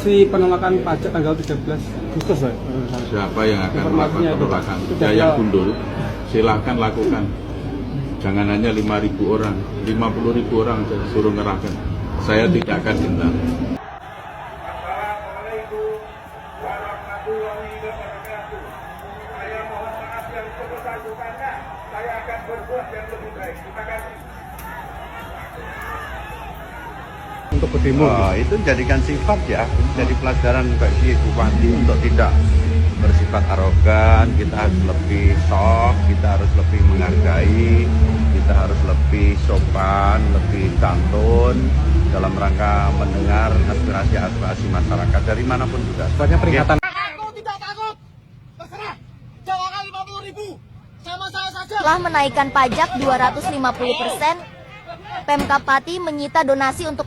aksi penolakan pajak tanggal 13 Agustus, Pak. Siapa yang akan melakukan penolakan? Yang gundul, silahkan lakukan. Jangan hanya 5.000 orang, 50.000 orang suruh ngerahkan. Saya tidak akan gentar. Assalamualaikum warahmatullahi wabarakatuh. Saya mohon maaf yang sebesar-besarnya. Saya akan berbuat yang lebih baik. Terima kasih. Untuk pedemo. Itu jadikan sifat ya, jadi pelajaran bagi bupati untuk tidak bersifat arogan. Kita harus lebih soft, kita harus lebih menghargai, kita harus lebih sopan, lebih santun dalam rangka mendengar aspirasi masyarakat dari manapun juga. Sifatnya peringatan. Aku tidak takut. Terserah. Jangan 50.000. Sama saya saja. Setelah menaikkan pajak 250%, Pemkab Pati menyita donasi untuk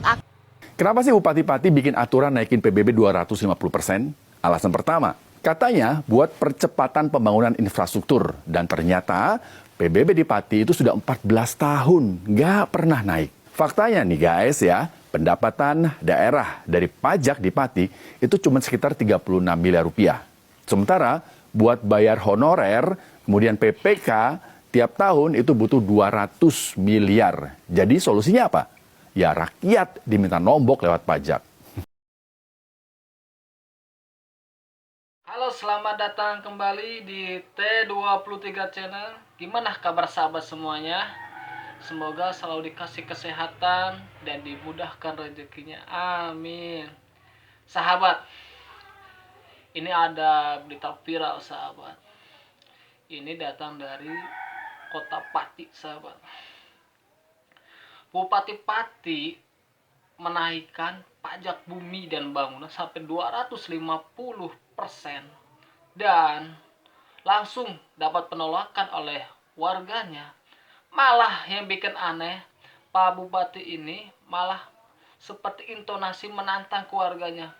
Kenapa sih Bupati-Pati bikin aturan naikin PBB 250%? Alasan pertama, katanya buat percepatan pembangunan infrastruktur. Dan ternyata PBB di Pati itu sudah 14 tahun, nggak pernah naik. Faktanya nih guys ya, pendapatan daerah dari pajak di Pati itu cuma sekitar 36 miliar rupiah. Sementara buat bayar honorer, kemudian PPK, tiap tahun itu butuh 200 miliar. Jadi solusinya apa? Ya rakyat diminta nombok lewat pajak. Halo, selamat datang kembali di T23 Channel. Gimana kabar sahabat semuanya? Semoga selalu dikasih kesehatan dan dimudahkan rezekinya. Amin. Sahabat, ini ada berita viral sahabat. Ini datang dari kota Pati sahabat. Bupati Pati menaikkan pajak bumi dan bangunan sampai 250% dan langsung dapat penolakan oleh warganya. Malah yang bikin aneh, Pak Bupati ini malah seperti intonasi menantang keluarganya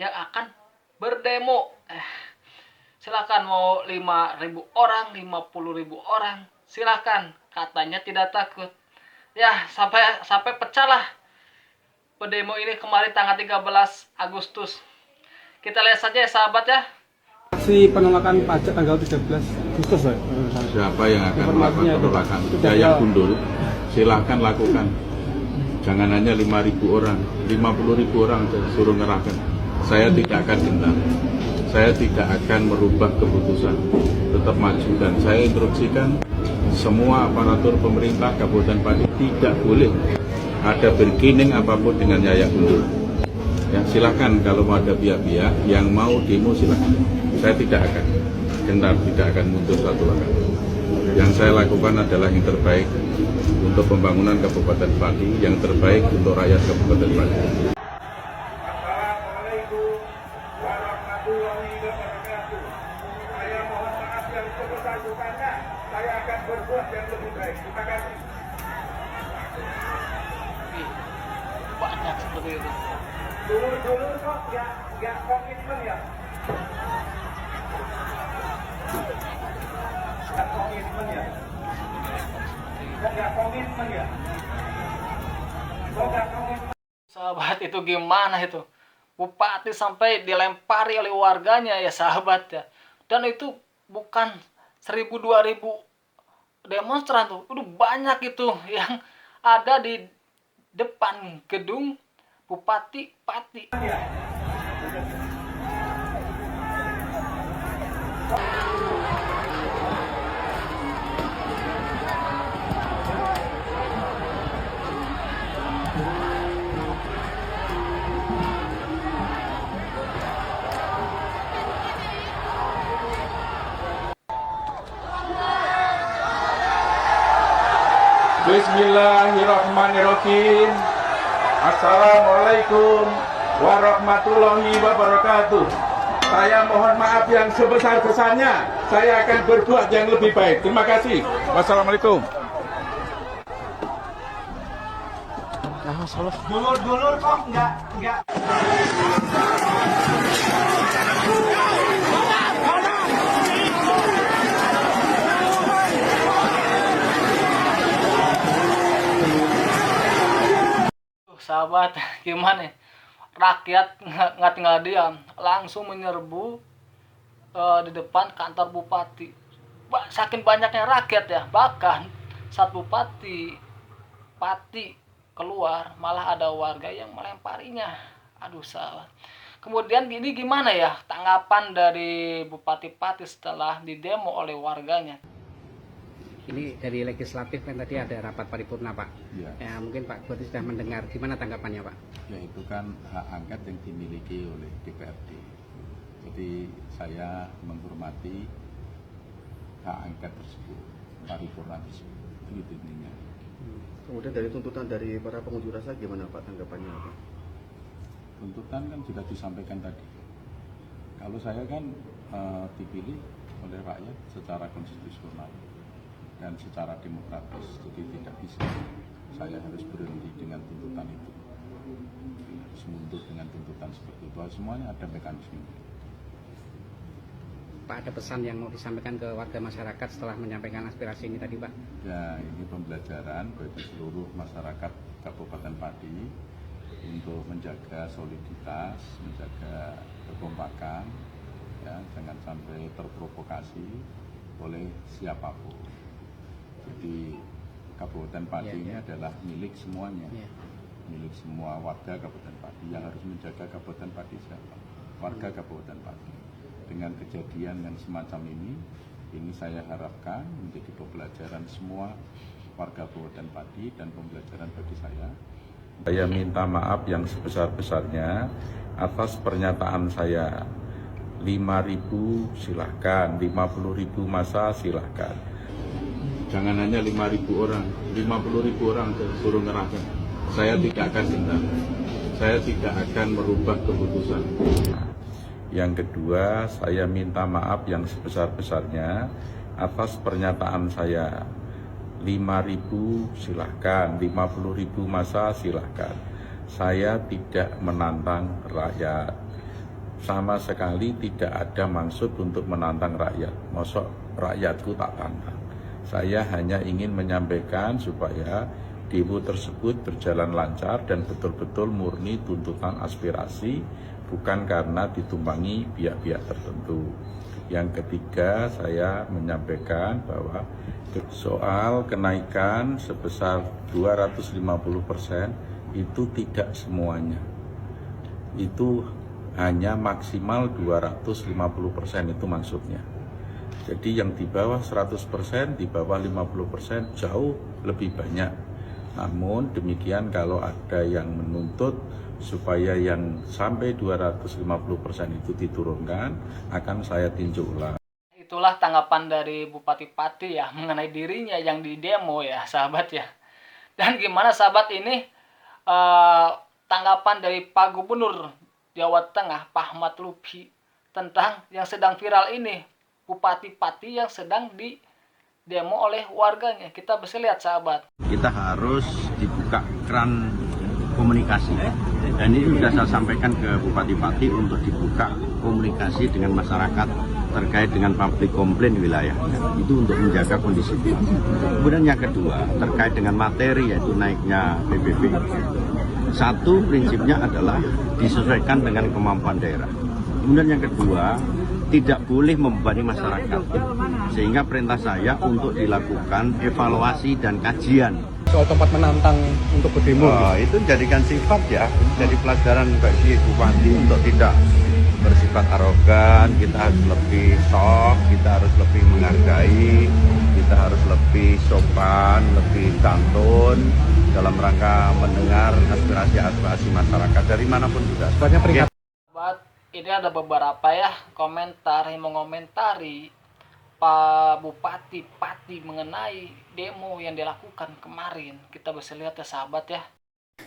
yang akan berdemo. Silakan mau 5.000 orang, 50.000 orang, silakan, katanya tidak takut. Ya, sampai pecah lah pedemo ini kemarin tanggal 13 Agustus. Kita lihat saja ya sahabat ya. Aksi penolakan pajak tanggal 13 Agustus, Pak. Siapa yang akan melakukan penolakan? Yang gundul, silahkan lakukan. Jangan hanya 5.000 orang, 50.000 orang suruh ngerahkan. Saya tidak akan gentar. Saya tidak akan merubah keputusan. Tetap maju dan saya instruksikan semua aparatur pemerintah Kabupaten Pati tidak boleh ada bergening apapun dengan Yayak Gundul. Ya, silakan kalau mau ada pihak-pihak yang mau demo silakan. Saya tidak akan gentar, tidak akan mundur satu langkah. Yang saya lakukan adalah yang terbaik untuk pembangunan Kabupaten Pati, yang terbaik untuk rakyat Kabupaten Pati. Assalamualaikum warahmatullahi wabarakatuh. Saya mohon maaf yang sebesar-besarnya. Saya akan berbuat yang lebih baik. Terima kasih. Banyak seperti itu. Dulu kok nggak komitmen ya? Nggak komitmen ya? Nggak komitmen ya? Kok nggak komitmen? Sahabat, itu gimana itu? Bupati sampai dilempari oleh warganya ya sahabat ya. Dan itu bukan 1.000-2.000 demonstran tuh. Udah banyak itu yang ada di depan gedung Bupati Pati. Bismillahirrahmanirrahim. Assalamualaikum warahmatullahi wabarakatuh. Saya mohon maaf yang sebesar-besarnya. Saya akan berbuat yang lebih baik. Terima kasih. Wassalamualaikum. Dulur-dulur kok nggak Sahabat, gimana? rakyat nggak tinggal diam, langsung menyerbu di depan kantor bupati. Saking banyaknya rakyat ya, bahkan saat pati keluar malah ada warga yang melemparinya. Aduh salah. Kemudian ini gimana ya tanggapan dari Bupati Pati setelah didemo oleh warganya? Ini dari legislatif kan tadi ada rapat paripurna Pak. Ya, mungkin Pak Bupati sudah mendengar. Gimana tanggapannya Pak? Ya itu kan hak angket yang dimiliki oleh DPRD. Jadi saya menghormati hak angket tersebut, paripurna tersebut. Itu intinya. Kemudian dari tuntutan dari para pengunjuk rasa gimana Pak tanggapannya Pak? Tuntutan kan sudah disampaikan tadi. Kalau saya kan dipilih oleh rakyat secara konstitusional dan secara demokratis, jadi tidak bisa saya harus berhenti dengan tuntutan itu, harus mundur dengan tuntutan seperti itu. Semuanya ada mekanisme. Pak, ada pesan yang mau disampaikan ke warga masyarakat setelah menyampaikan aspirasi ini tadi Pak? Ya, ini pembelajaran bagi seluruh masyarakat Kabupaten Pati untuk menjaga soliditas, menjaga kekompakan, ya, jangan sampai terprovokasi oleh siapapun. Jadi Kabupaten Pati ini adalah milik semuanya, milik semua warga Kabupaten Pati. Yang harus menjaga Kabupaten Pati siapa? Warga Kabupaten Pati. Dengan kejadian yang semacam ini saya harapkan menjadi pembelajaran semua warga Kabupaten Pati dan pembelajaran bagi saya. Saya minta maaf yang sebesar-besarnya atas pernyataan saya. 5.000 silahkan, 50.000 masa silahkan. Jangan hanya 5.000 orang, 50.000 orang suruh ngerahkan. Saya tidak akan tinggal, saya tidak akan merubah keputusan. Yang kedua, saya minta maaf yang sebesar-besarnya atas pernyataan saya. 5.000 silahkan, 50.000 masa silahkan. Saya tidak menantang rakyat. Sama sekali tidak ada maksud untuk menantang rakyat. Mosok rakyatku tak tantang. Saya hanya ingin menyampaikan supaya demo tersebut berjalan lancar dan betul-betul murni tuntutan aspirasi, bukan karena ditumpangi pihak-pihak tertentu. Yang ketiga, saya menyampaikan bahwa soal kenaikan sebesar 250% itu tidak semuanya. Itu hanya maksimal 250% itu maksudnya. Jadi yang di bawah 100%, di bawah 50% jauh lebih banyak. Namun demikian kalau ada yang menuntut supaya yang sampai 250% itu diturunkan, akan saya tinjau ulang. Itulah tanggapan dari Bupati Pati ya mengenai dirinya yang didemo ya sahabat ya. Dan gimana sahabat ini tanggapan dari Pak Gubernur Jawa Tengah Pak Ahmad Lutfi tentang yang sedang viral ini, Bupati Pati yang sedang didemo oleh warganya. Kita bisa lihat sahabat. Kita harus dibuka keran komunikasi. Dan ini sudah saya sampaikan ke Bupati Pati untuk dibuka komunikasi dengan masyarakat terkait dengan public complaint wilayahnya. Itu untuk menjaga kondisi. Kemudian yang kedua, terkait dengan materi yaitu naiknya PBB. Satu prinsipnya adalah disesuaikan dengan kemampuan daerah. Kemudian yang kedua, tidak boleh membebani masyarakat. Sehingga perintah saya untuk dilakukan evaluasi dan kajian. Soal tempat menantang untuk berdemo. Itu jadikan sifat ya, jadi pelajaran bagi Bupati untuk tidak bersifat arogan. Kita harus lebih soft, kita harus lebih menghargai, kita harus lebih sopan, lebih santun dalam rangka mendengar aspirasi masyarakat dari manapun juga. Ini ada beberapa ya komentar yang mengomentari Pak Bupati Pati mengenai demo yang dilakukan kemarin. Kita bisa lihat ya sahabat ya.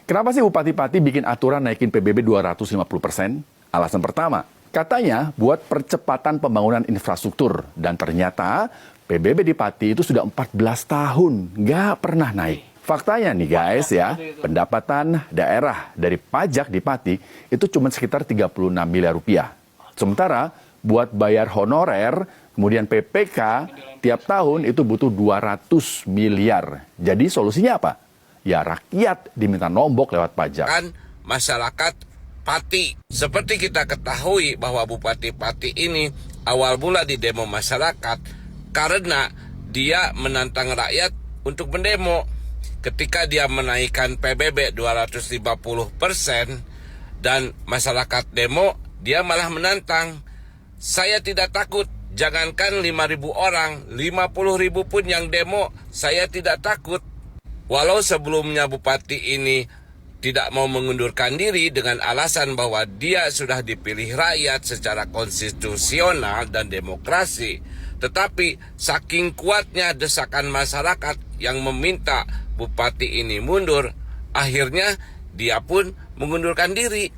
Kenapa sih Bupati Pati bikin aturan naikin PBB 250%? Alasan pertama, katanya buat percepatan pembangunan infrastruktur. Dan ternyata PBB di Pati itu sudah 14 tahun nggak pernah naik. Faktanya nih guys ya, pendapatan daerah dari pajak di Pati itu cuma sekitar 36 miliar rupiah. Sementara buat bayar honorer, kemudian PPK, tiap tahun itu butuh 200 miliar. Jadi solusinya apa? Ya rakyat diminta nombok lewat pajak. Kan masyarakat Pati. Seperti kita ketahui bahwa Bupati Pati ini awal mula di demo masyarakat karena dia menantang rakyat untuk mendemo. Ketika dia menaikkan PBB 250% dan masyarakat demo, dia malah menantang. Saya tidak takut, jangankan 5.000 orang, 50.000 pun yang demo, saya tidak takut. Walau sebelumnya Bupati ini tidak mau mengundurkan diri dengan alasan bahwa dia sudah dipilih rakyat secara konstitusional dan demokrasi. Tetapi saking kuatnya desakan masyarakat yang meminta Bupati ini mundur, akhirnya dia pun mengundurkan diri.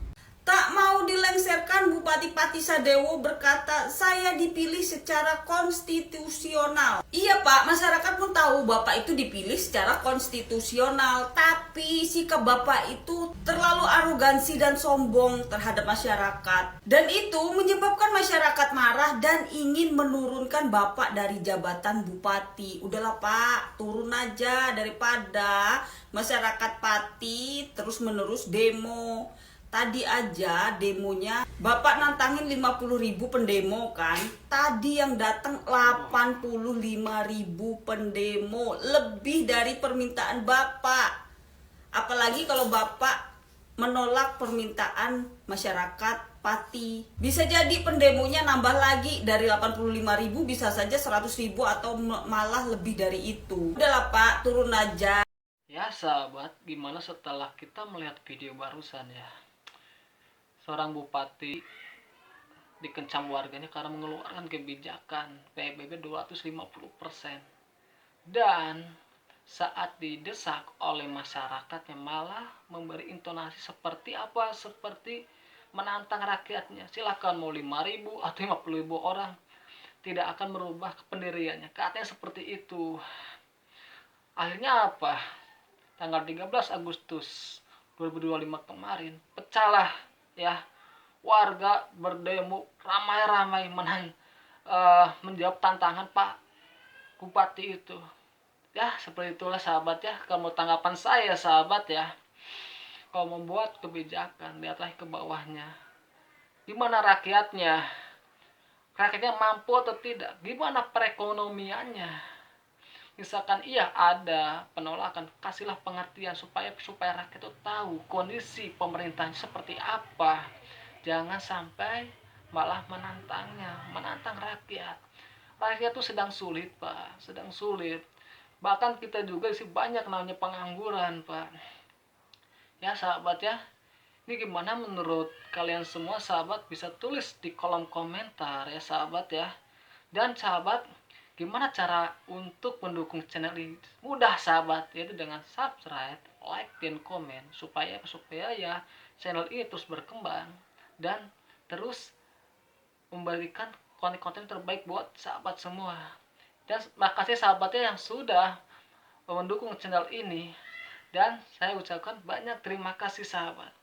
Tak mau dilengsarkan, Bupati Pati Sadewo berkata, saya dipilih secara konstitusional. Iya Pak, masyarakat pun tahu Bapak itu dipilih secara konstitusional. Tapi sikap Bapak itu terlalu arogansi dan sombong terhadap masyarakat. Dan itu menyebabkan masyarakat marah dan ingin menurunkan Bapak dari jabatan Bupati. Udahlah Pak, turun aja daripada masyarakat Pati terus-menerus demo. Tadi aja demonya Bapak nantangin 50.000 pendemo kan. Tadi yang datang 85.000 pendemo, lebih dari permintaan Bapak. Apalagi kalau Bapak menolak permintaan masyarakat Pati. Bisa jadi pendemonya nambah lagi dari 85.000 bisa saja 100.000 atau malah lebih dari itu. Udahlah Pak, turun aja. Ya sahabat, gimana setelah kita melihat video barusan ya? Seorang bupati dikencam warganya karena mengeluarkan kebijakan PBB 250%. Dan saat didesak oleh masyarakatnya malah memberi intonasi seperti apa? Seperti menantang rakyatnya. Silakan mau 5.000 atau 50.000 orang, tidak akan merubah pendiriannya. Katanya seperti itu. Akhirnya apa? Tanggal 13 Agustus 2025 kemarin pecahlah ya, warga berdemo ramai-ramai menjawab tantangan Pak Bupati itu. Ya seperti itulah sahabat ya. Kalau tanggapan saya sahabat ya, kalau membuat kebijakan lihatlah ke bawahnya, gimana rakyatnya mampu atau tidak, gimana perekonomiannya. Misalkan iya ada penolakan, kasihlah pengertian supaya rakyat itu tahu kondisi pemerintahnya seperti apa. Jangan sampai malah menantangnya, menantang rakyat. Rakyat itu sedang sulit Pak, sedang sulit. Bahkan kita juga sih banyak namanya pengangguran Pak. Ya sahabat ya, ini gimana menurut kalian semua sahabat, bisa tulis di kolom komentar ya sahabat ya. Dan sahabat, gimana cara untuk mendukung channel ini? Mudah sahabat, yaitu dengan subscribe, like, dan komen supaya ya channel ini terus berkembang dan terus memberikan konten-konten terbaik buat sahabat semua. Dan makasih sahabatnya yang sudah mendukung channel ini, dan saya ucapkan banyak terima kasih sahabat.